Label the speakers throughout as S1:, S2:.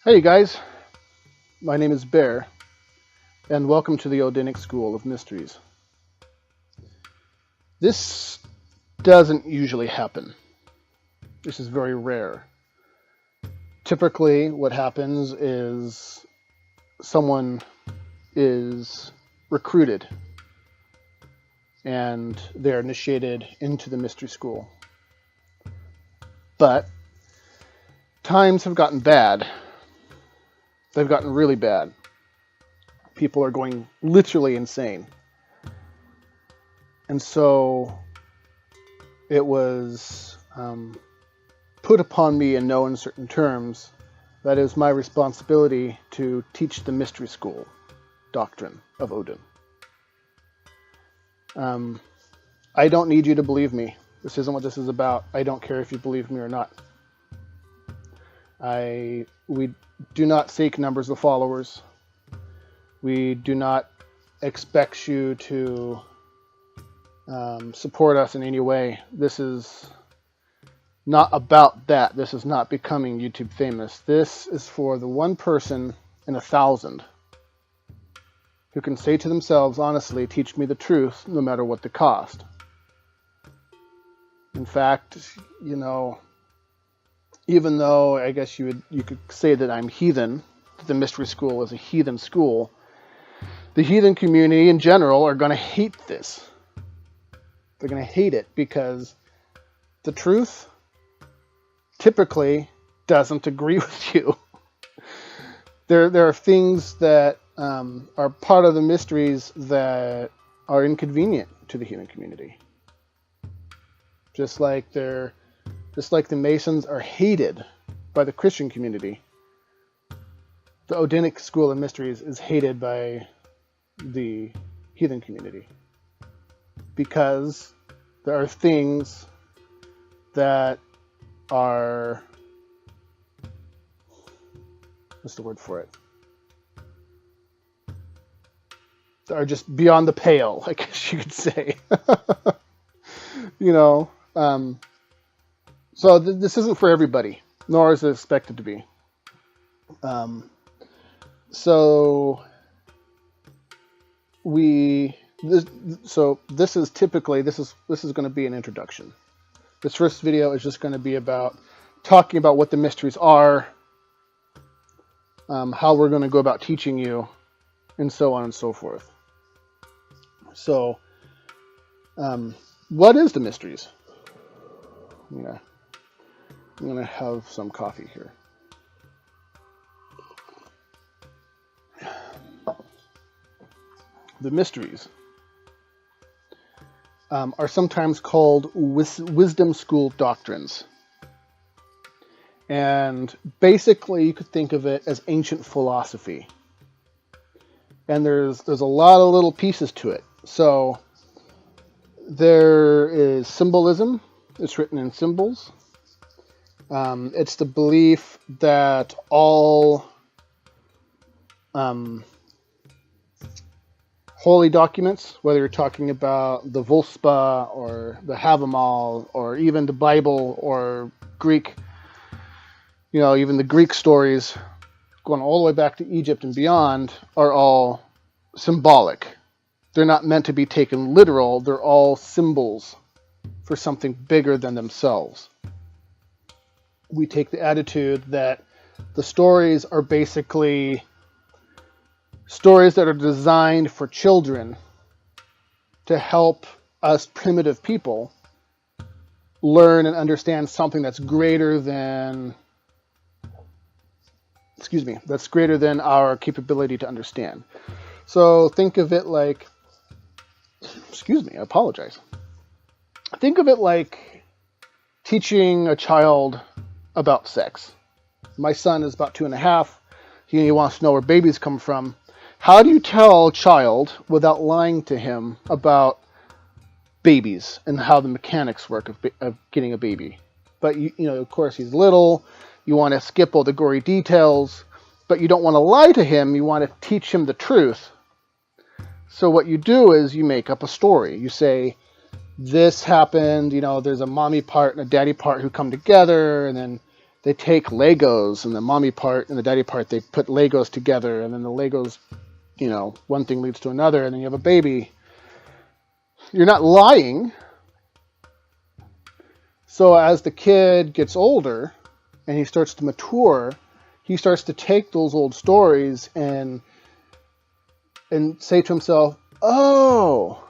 S1: Hey guys, my name is Bear, and welcome to the Norse School of Mysteries. This doesn't usually happen. This is very rare. Typically, what happens is someone is recruited and they're initiated into the mystery school. But times have gotten bad. They've gotten really bad. People are going literally insane. And so it was put upon me in no uncertain terms that it was my responsibility to teach the mystery school doctrine of Odin. I don't need you to believe me. This isn't what this is about. I don't care if you believe me or not. We do not seek numbers of followers. We do not expect you to support us in any way. This is not about that. This is not becoming YouTube famous. This is for the one person in 1,000 who can say to themselves, honestly, teach me the truth no matter what the cost. In fact, even though I guess you could say that I'm heathen, that the mystery school is a heathen school, the heathen community in general are going to hate this. They're going to hate it because the truth typically doesn't agree with you. There are things that are part of the mysteries that are inconvenient to the heathen community. Just like the Masons are hated by the Christian community, the Odinic School of Mysteries is hated by the heathen community. Because there are things that are, what's the word for it? That are just beyond the pale, I guess you could say. So this isn't for everybody, nor is it expected to be. This is going to be an introduction. This first video is just going to be about talking about what the mysteries are, how we're going to go about teaching you, and so on and so forth. So, what is the mysteries? I'm going to have some coffee here. The mysteries are sometimes called wisdom school doctrines. And basically, you could think of it as ancient philosophy. And there's a lot of little pieces to it. So there is symbolism. It's written in symbols. It's the belief that all holy documents, whether you're talking about the Vospa or the Havamal or even the Bible or Greek, even the Greek stories going all the way back to Egypt and beyond are all symbolic. They're not meant to be taken literal. They're all symbols for something bigger than themselves. We take the attitude that the stories are basically stories that are designed for children to help us primitive people learn and understand something that's greater than our capability to understand. So think of it like, I apologize. Think of it like teaching a child about sex. My son is about 2.5. He wants to know where babies come from. How do you tell a child without lying to him about babies and how the mechanics work of getting a baby? But of course, he's little. You want to skip all the gory details, but you don't want to lie to him. You want to teach him the truth. So what you do is you make up a story. You say, this happened, there's a mommy part and a daddy part who come together, and then they take Legos, and the mommy part and the daddy part, they put Legos together, and then the Legos, you know, one thing leads to another, and then you have a baby. You're not lying. So as the kid gets older and he starts to mature, he starts to take those old stories and say to himself, oh,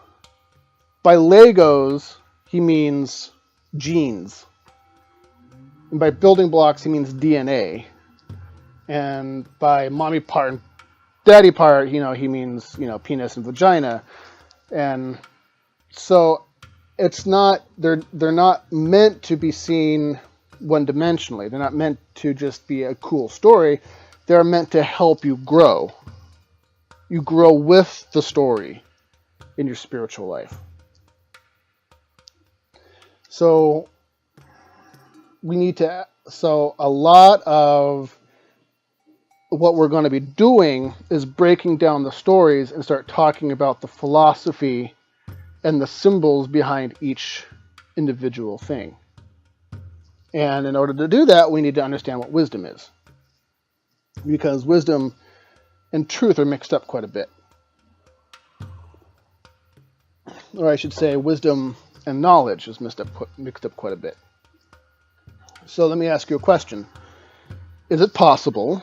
S1: by Legos, he means genes. And by building blocks, he means DNA. And by mommy part and daddy part, you know, he means, you know, penis and vagina. And so it's not, they're not meant to be seen one-dimensionally. They're not meant to just be a cool story. They're meant to help you grow. You grow with the story in your spiritual life. So we need to, so a lot of what we're going to be doing is breaking down the stories and start talking about the philosophy and the symbols behind each individual thing. And in order to do that, we need to understand what wisdom is. Because wisdom and truth are mixed up quite a bit. Or I should say wisdom and knowledge is mixed up quite a bit. So let me ask you a question. Is it possible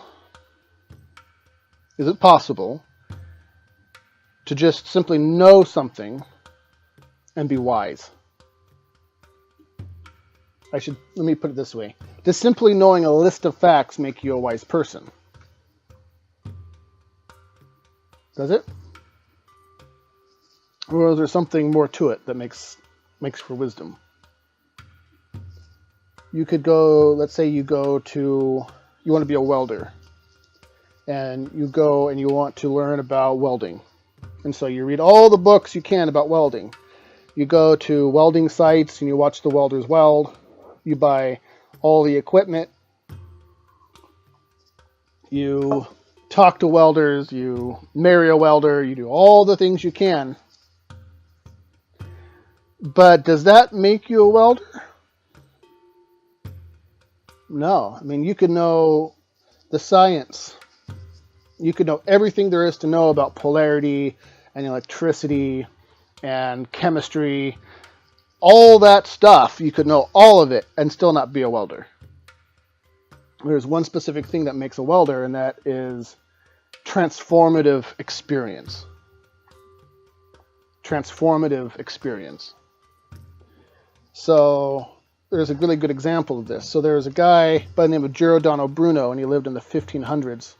S1: to just simply know something and be wise? Let me put it this way. Does simply knowing a list of facts make you a wise person? Does it? Or is there something more to it that makes for wisdom? You could go, let's say you want to be a welder. And you go and you want to learn about welding. And so you read all the books you can about welding. You go to welding sites and you watch the welders weld. You buy all the equipment. You talk to welders. You marry a welder. You do all the things you can. But does that make you a welder? No. I mean, you could know the science. You could know everything there is to know about polarity and electricity and chemistry. All that stuff, you could know all of it and still not be a welder. There's one specific thing that makes a welder, and that is transformative experience. Transformative experience. So there's a really good example of this. So there's a guy by the name of Giordano Bruno, and he lived in the 1500s.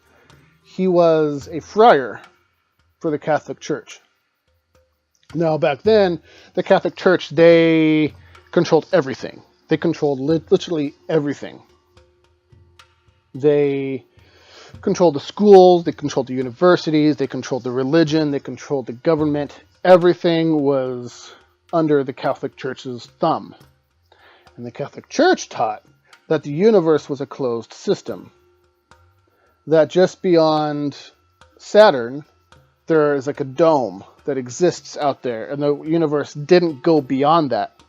S1: He was a friar for the Catholic Church. Now, back then, the Catholic Church, they controlled everything. They controlled literally everything. They controlled the schools, they controlled the universities, they controlled the religion, they controlled the government. Everything was under the Catholic Church's thumb. And the Catholic Church taught that the universe was a closed system. That just beyond Saturn, there is like a dome that exists out there, and the universe didn't go beyond that.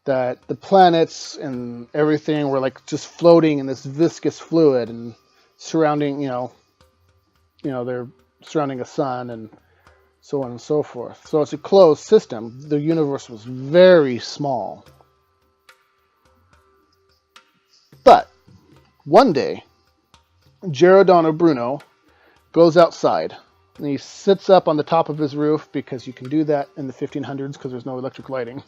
S1: That the planets and everything were like just floating in this viscous fluid and surrounding, they're surrounding a sun and so on and so forth. So it's a closed system. The universe was very small. But one day, Giordano Bruno goes outside and he sits up on the top of his roof, because you can do that in the 1500s because there's no electric lighting.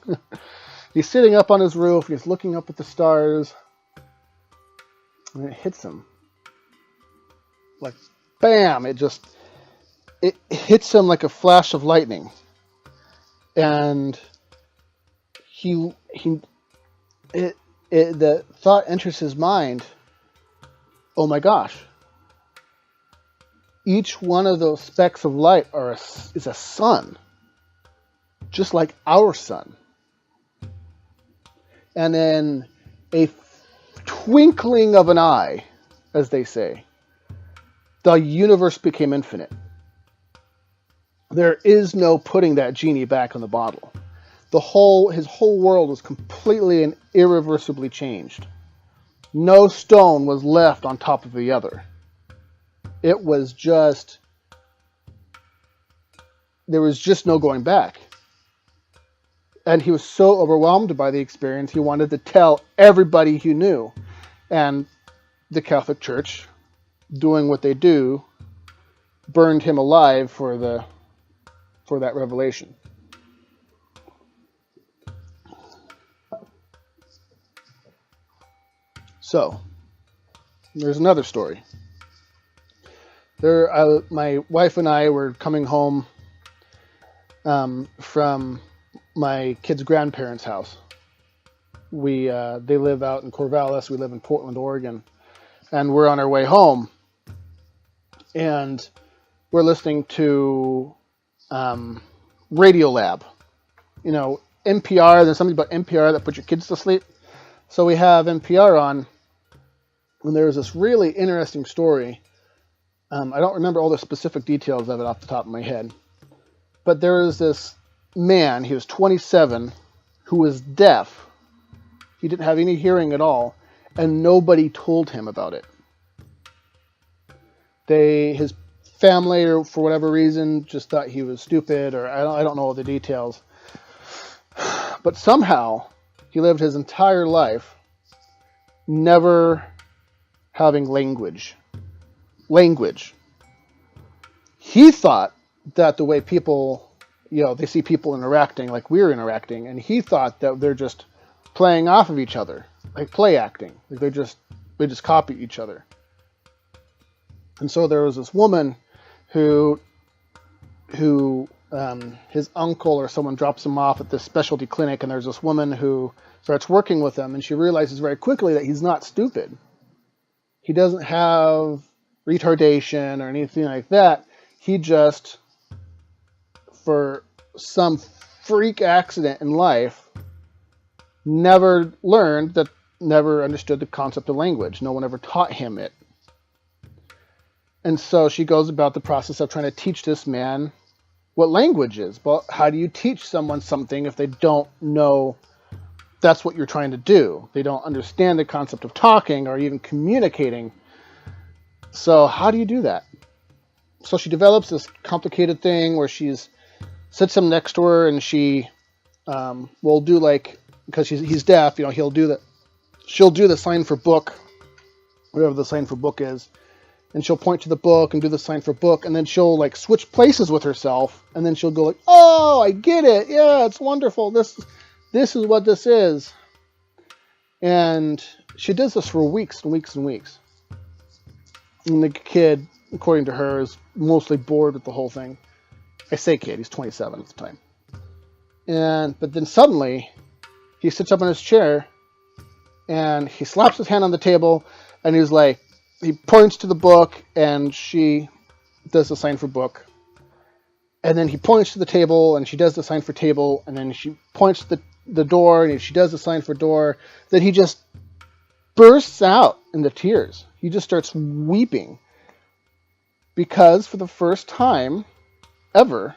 S1: He's sitting up on his roof, he's looking up at the stars, and it hits him. Like, bam! It hits him like a flash of lightning. And the thought enters his mind, oh my gosh. Each one of those specks of light is a sun, just like our sun. And then a twinkling of an eye, as they say, the universe became infinite. There is no putting that genie back in the bottle. His whole world was completely and irreversibly changed. No stone was left on top of the other. It was just, there was just no going back. And he was so overwhelmed by the experience, he wanted to tell everybody he knew. And the Catholic Church, doing what they do, burned him alive for that revelation. So, there's another story. My wife and I were coming home from my kids' grandparents' house. They live out in Corvallis. We live in Portland, Oregon, and we're on our way home. And we're listening to Radio Lab. You know, NPR. There's something about NPR that puts your kids to sleep. So we have NPR on, and there was this really interesting story. I don't remember all the specific details of it off the top of my head, but there was this man, he was 27, who was deaf. He didn't have any hearing at all, and nobody told him about it. His family, or for whatever reason, just thought he was stupid, or I don't know all the details. But somehow, he lived his entire life never having language. He thought that the way people, they see people interacting like we're interacting, and he thought that they're just playing off of each other, like play acting, like they just copy each other. And so there was this woman who his uncle or someone drops him off at this specialty clinic, and there's this woman who starts working with him, and she realizes very quickly that he's not stupid. He doesn't have retardation or anything like that. He just, for some freak accident in life, never understood the concept of language. No one ever taught him it. And so she goes about the process of trying to teach this man what language is. Well, how do you teach someone something if they don't know that's what you're trying to do? They don't understand the concept of talking or even communicating. So how do you do that? So she develops this complicated thing where sits him next to her, and she will do, like, because he's deaf, she'll do the sign for book, whatever the sign for book is, and she'll point to the book and do the sign for book, and then she'll like switch places with herself, and then she'll go like, oh, I get it, yeah, it's wonderful, this is what this is. And she does this for weeks and weeks and weeks. And the kid, according to her, is mostly bored with the whole thing. I say kid, he's 27 at the time. But then suddenly, he sits up in his chair, and he slaps his hand on the table, and he's like, he points to the book, and she does the sign for book. And then he points to the table, and she does the sign for table, and then she points to the door, and she does the sign for door. Then he just bursts out into tears. He just starts weeping. Because for the first time ever,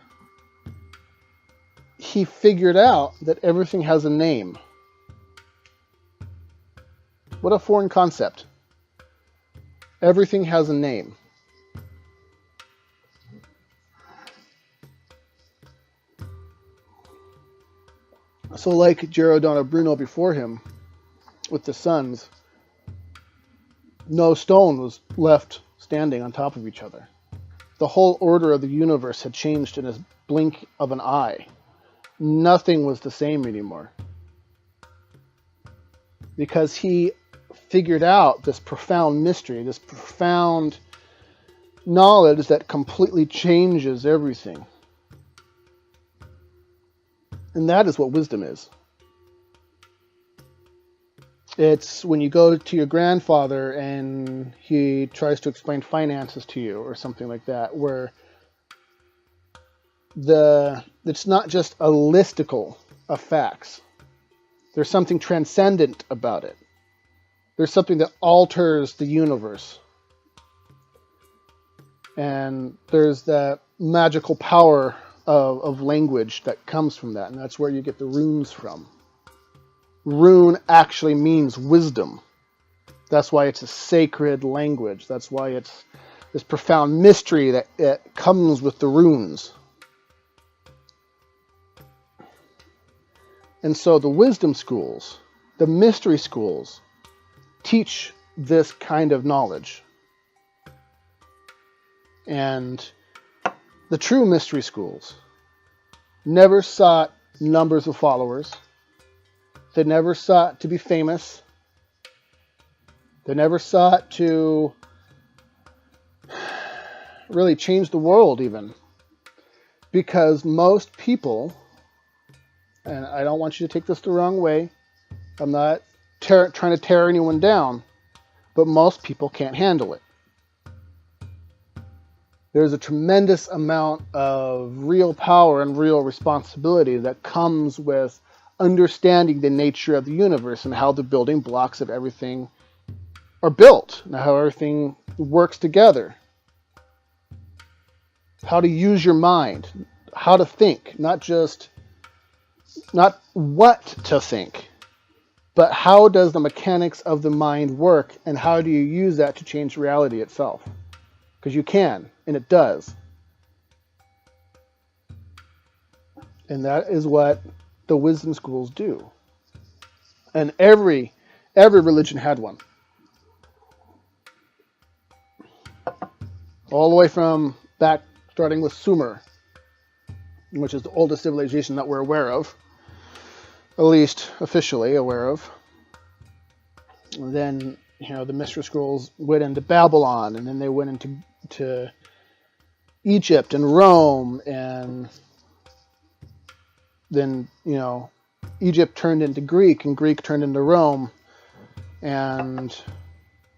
S1: he figured out that everything has a name. What a foreign concept. Everything has a name. So like Giordano Bruno before him, with the suns, no stone was left standing on top of each other. The whole order of the universe had changed in a blink of an eye. Nothing was the same anymore. Because he figured out this profound mystery, this profound knowledge that completely changes everything. And that is what wisdom is. It's when you go to your grandfather and he tries to explain finances to you or something like that, where it's not just a listicle of facts. There's something transcendent about it. There's something that alters the universe. And there's that magical power of language that comes from that. And that's where you get the runes from. Rune actually means wisdom. That's why it's a sacred language. That's why it's this profound mystery that comes with the runes. And so the wisdom schools, the mystery schools, teach this kind of knowledge. And the true mystery schools never sought numbers of followers. They never sought to be famous. They never sought to really change the world even. Because most people, and I don't want you to take this the wrong way, I'm not trying to tear anyone down, but most people can't handle it. There's a tremendous amount of real power and real responsibility that comes with understanding the nature of the universe and how the building blocks of everything are built and how everything works together. How to use your mind, how to think, not what to think, but how does the mechanics of the mind work and how do you use that to change reality itself? Because you can, and it does. And that is what the wisdom schools do. And every religion had one. All the way from back, starting with Sumer, which is the oldest civilization that we're aware of, at least officially aware of. And then, the mystery schools went into Babylon, and then they went into Egypt and Rome, and then, Egypt turned into Greek, and Greek turned into Rome, and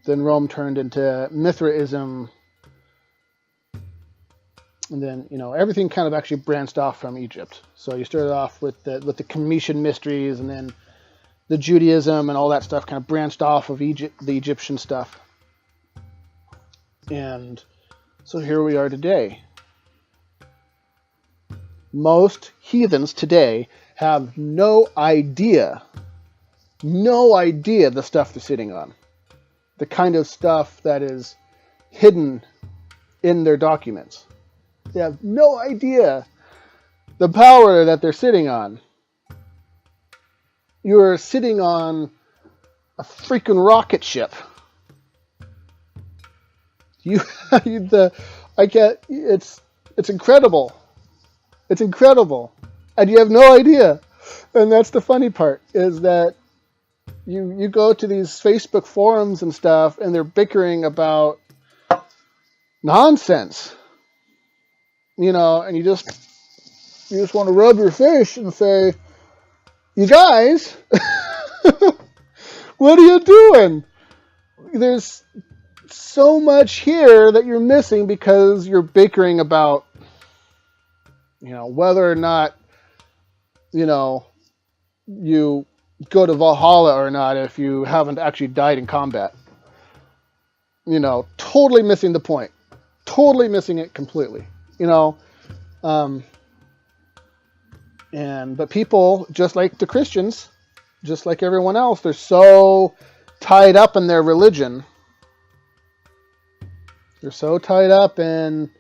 S1: then Rome turned into Mithraism, and then, everything kind of actually branched off from Egypt. So you started off with the Comitian mysteries, and then the Judaism and all that stuff kind of branched off of Egypt, the Egyptian stuff. And so here we are today. Most heathens today have no idea the stuff they're sitting on. The kind of stuff that is hidden in their documents. They have no idea the power that they're sitting on. You're sitting on a freaking rocket ship. It's incredible. It's incredible. And you have no idea. And that's the funny part, is that you go to these Facebook forums and stuff, and they're bickering about nonsense. And you just want to rub your face and say, you guys, what are you doing? There's so much here that you're missing because you're bickering about, whether or not, you go to Valhalla or not if you haven't actually died in combat. Totally missing the point. Totally missing it completely. But people, just like the Christians, just like everyone else, they're so tied up in their religion. They're so tied up in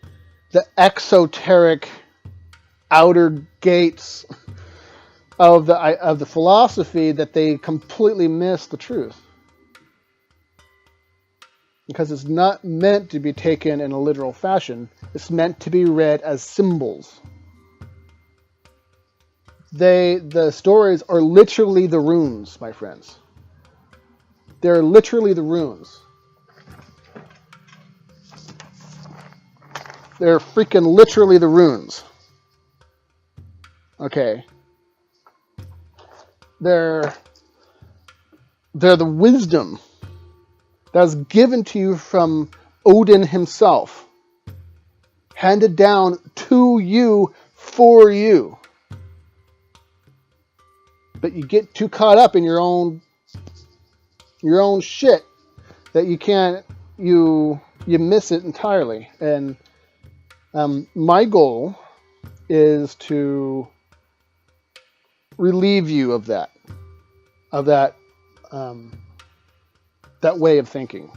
S1: the exoteric outer gates of the philosophy that they completely miss the truth. Because it's not meant to be taken in a literal fashion. It's meant to be read as symbols. The stories are literally the runes, my friends. They're literally the runes. They're freaking literally the runes. Okay. They're the wisdom that's given to you from Odin himself. Handed down to you for you. But you get too caught up in your own shit that you miss it entirely. And my goal is to relieve you of that that way of thinking.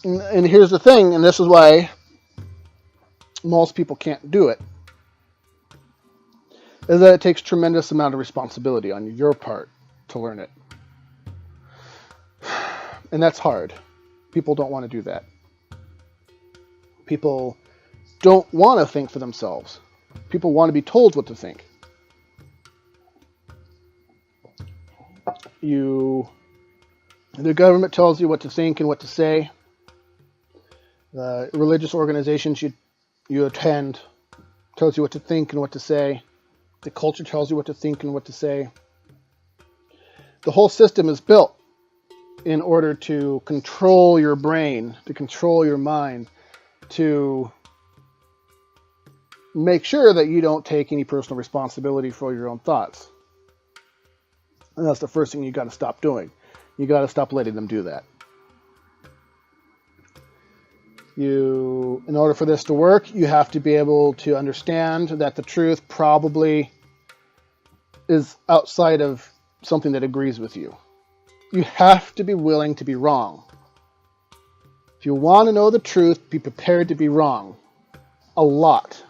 S1: And here's the thing, and this is why most people can't do it, is that it takes tremendous amount of responsibility on your part to learn it. And that's hard. People don't want to do that. People don't want to think for themselves. People want to be told what to think. The government tells you what to think and what to say. The religious organizations you attend tells you what to think and what to say. The culture tells you what to think and what to say. The whole system is built in order to control your brain, to control your mind, to make sure that you don't take any personal responsibility for your own thoughts. And that's the first thing you got to stop doing. You got to stop letting them do that. In order for this to work, you have to be able to understand that the truth probably is outside of something that agrees with you. You have to be willing to be wrong. If you want to know the truth, be prepared to be wrong. A lot.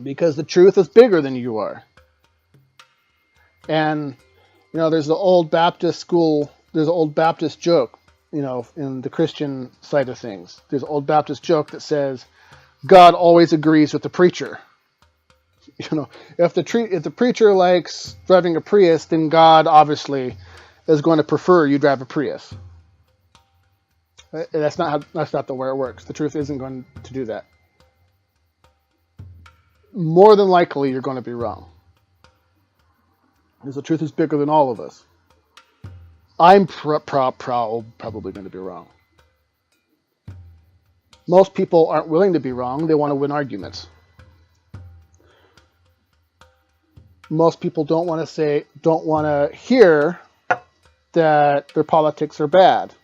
S1: Because the truth is bigger than you are. And, there's the old Baptist school, there's an old Baptist joke, in the Christian side of things. There's an old Baptist joke that says, God always agrees with the preacher. If the preacher likes driving a Prius, then God obviously is going to prefer you drive a Prius. That's not the way it works. The truth isn't going to do that. More than likely, you're going to be wrong. Because the truth is bigger than all of us. I'm probably going to be wrong. Most people aren't willing to be wrong. They want to win arguments. Most people don't want to hear that their politics are bad.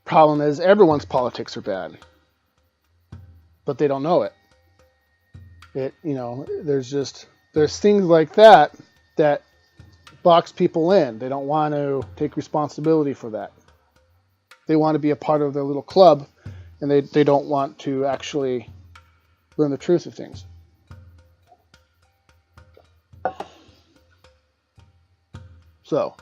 S1: Problem is, everyone's politics are bad. But they don't know it. There's things like that box people in. They don't want to take responsibility for that. They want to be a part of their little club, and they don't want to actually learn the truth of things. So,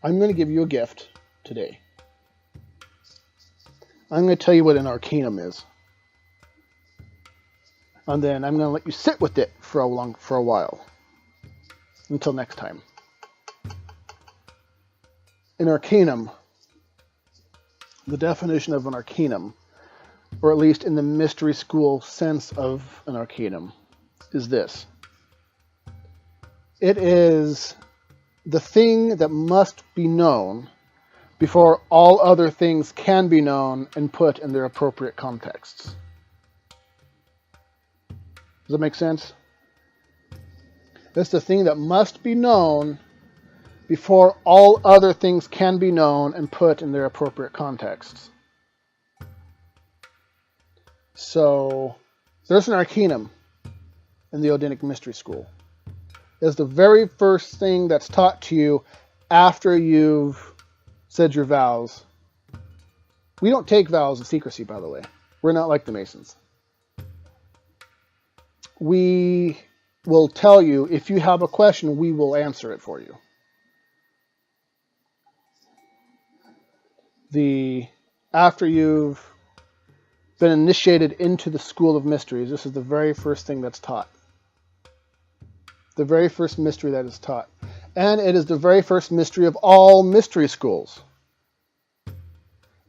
S1: I'm going to give you a gift today. I'm going to tell you what an Arcanum is. And then I'm going to let you sit with it for a while. Until next time. An Arcanum, the definition of an Arcanum, or at least in the mystery school sense of an Arcanum, is this. It is the thing that must be known before all other things can be known and put in their appropriate contexts. Does that make sense? It's the thing that must be known before all other things can be known and put in their appropriate contexts. So, there's an Arcanum in the Odinic Mystery School. It's the very first thing that's taught to you after you've said your vows. We don't take vows of secrecy, by the way. We're not like the Masons. We will tell you, if you have a question, we will answer it for you. After you've been initiated into the School of Mysteries, this is the very first thing that's taught. The very first mystery that is taught. And it is the very first mystery of all mystery schools.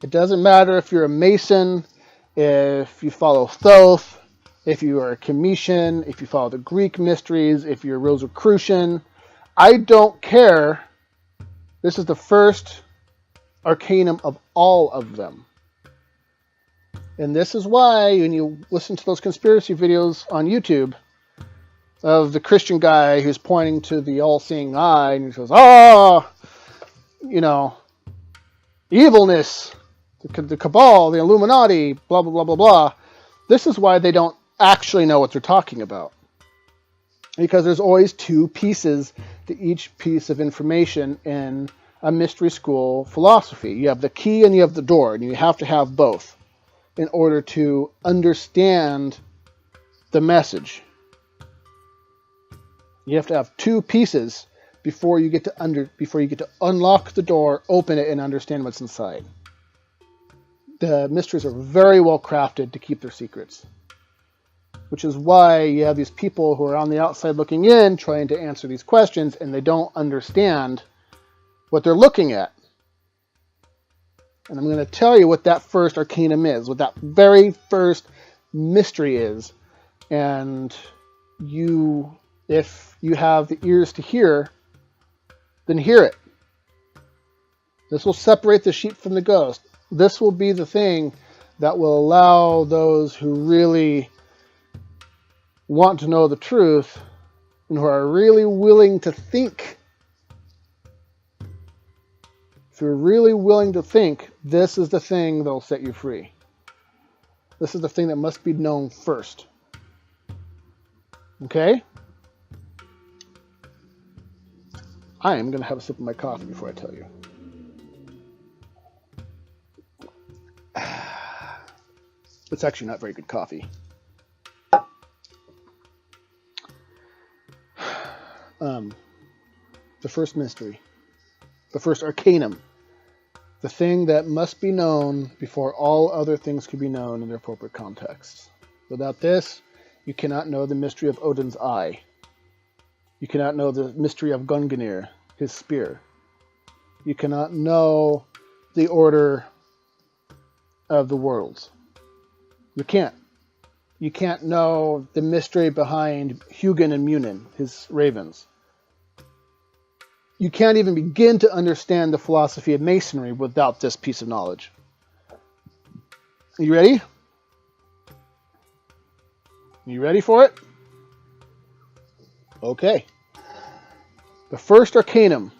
S1: It doesn't matter if you're a Mason, if you follow Thoth, if you are a Cometian, if you follow the Greek mysteries, if you're a Rosicrucian. I don't care. This is the first Arcanum of all of them. And this is why, when you listen to those conspiracy videos on YouTube of the Christian guy who's pointing to the all-seeing eye, and he says, evilness, the cabal, the Illuminati, blah, blah, blah, blah, blah. This is why they don't actually know what they're talking about. Because there's always two pieces to each piece of information in a mystery school philosophy. You have the key and you have the door, and you have to have both in order to understand the message. You have to have two pieces before you get to unlock the door, open it, and understand what's inside. The mysteries are very well crafted to keep their secrets, which is why you have these people who are on the outside looking in, trying to answer these questions, and they don't understand what they're looking at. And I'm going to tell you what that first arcanum is, what that very first mystery is. And if you have the ears to hear, then hear it. This will separate the sheep from the ghost. This will be the thing that will allow those who really want to know the truth and who are really willing to think. If you're really willing to think, this is the thing that'll set you free. This is the thing that must be known first. Okay? I am going to have a sip of my coffee before I tell you. It's actually not very good coffee. The first mystery. The first arcanum. The thing that must be known before all other things can be known in their appropriate contexts. Without this, you cannot know the mystery of Odin's eye. You cannot know the mystery of Gungnir, his spear. You cannot know the order of the worlds. You can't. You can't know the mystery behind Hugin and Munin, his ravens. You can't even begin to understand the philosophy of masonry without this piece of knowledge. Are you ready? You ready for it? Okay. The first arcanum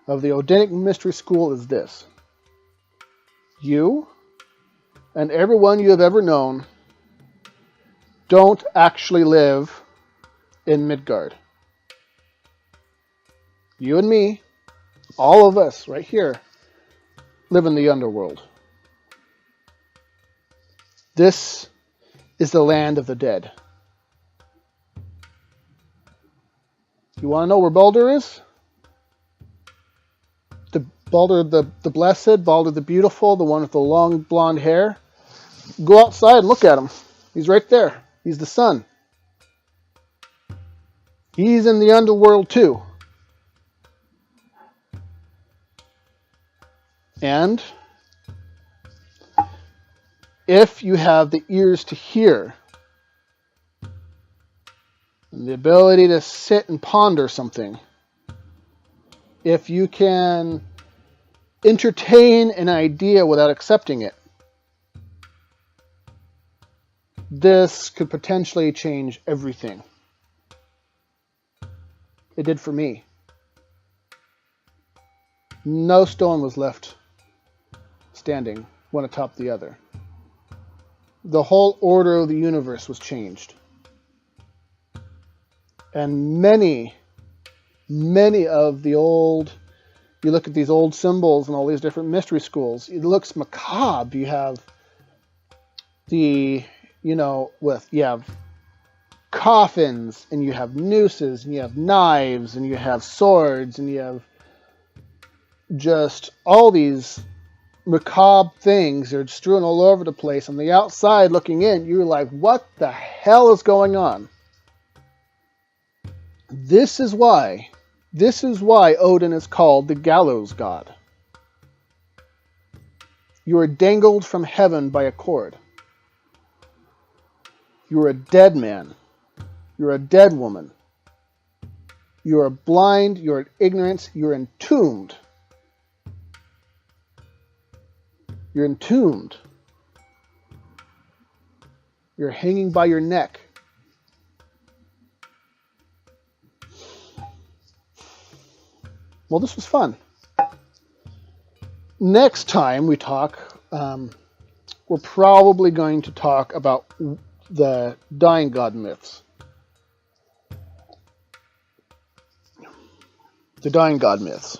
S1: of the Odinic mystery school is this. You and everyone you have ever known don't actually live in Midgard. You and me, all of us right here, live in the underworld. This is the land of the dead. You want to know where Baldur is? Baldur the Blessed, Baldur the Beautiful, the one with the long blonde hair. Go outside and look at him. He's right there. He's the sun. He's in the underworld too. And if you have the ears to hear, and the ability to sit and ponder something, if you can entertain an idea without accepting it, this could potentially change everything. It did for me. No stone was left standing one atop the other. The whole order of the universe was changed. And many of the old, you look at these old symbols and all these different mystery schools, it looks macabre. You have you have coffins, and you have nooses, and you have knives, and you have swords, and you have just all these macabre things are strewn all over the place. On the outside looking in, you're like, what the hell is going on? This is why Odin is called the gallows god. You are dangled from heaven by a cord. You are a dead man. You're a dead woman. You are blind. You're in ignorance. You're entombed. You're entombed. You're hanging by your neck. Well, this was fun. Next time we talk, we're probably going to talk about the dying god myths. The dying god myths.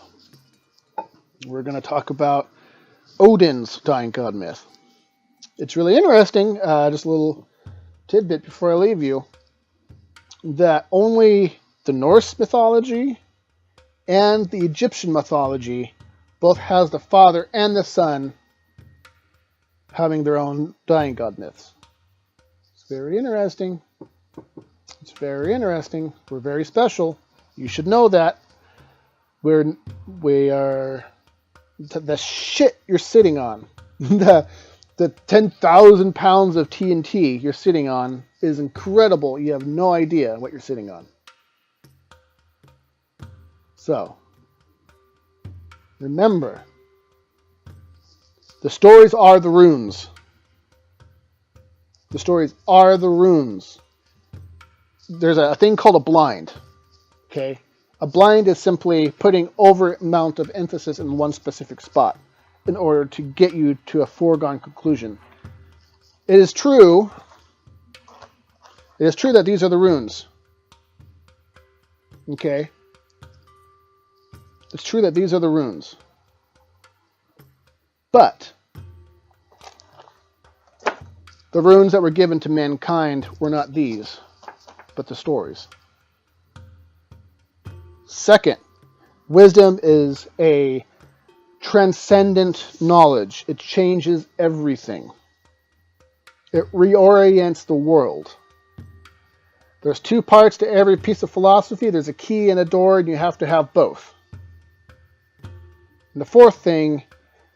S1: We're going to talk about Odin's dying god myth. It's really interesting, just a little tidbit before I leave you, that only the Norse mythology and the Egyptian mythology both has the father and the son having their own dying god myths. It's very interesting. It's very interesting. We're very special. You should know that. We are the shit you're sitting on. the 10,000 pounds of TNT you're sitting on is incredible. You have no idea what you're sitting on. So, remember, the stories are the runes. The stories are the runes. There's a thing called a blind. Okay? A blind is simply putting over amount of emphasis in one specific spot in order to get you to a foregone conclusion. It is true that these are the runes. Okay? It's true that these are the runes. But the runes that were given to mankind were not these, but the stories. Second, wisdom is a transcendent knowledge. It changes everything. It reorients the world. There's two parts to every piece of philosophy. There's a key and a door, and you have to have both. And the fourth thing,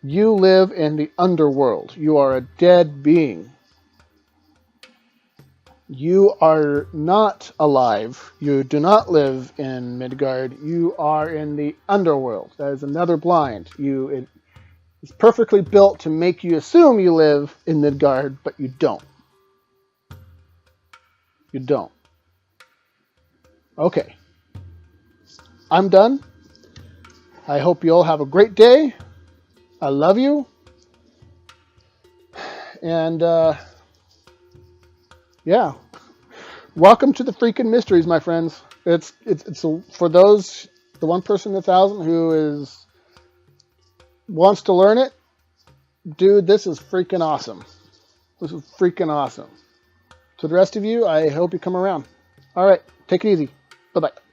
S1: you live in the underworld. You are a dead being. You are not alive. You do not live in Midgard. You are in the underworld. That is another blind. It's perfectly built to make you assume you live in Midgard, but you don't. You don't. Okay. I'm done. I hope you all have a great day. I love you. And, yeah. Welcome to the freaking mysteries, my friends. It's for those, the 1 person in 1,000 who wants to learn it. Dude, this is freaking awesome. This is freaking awesome. To the rest of you, I hope you come around. All right. Take it easy. Bye-bye.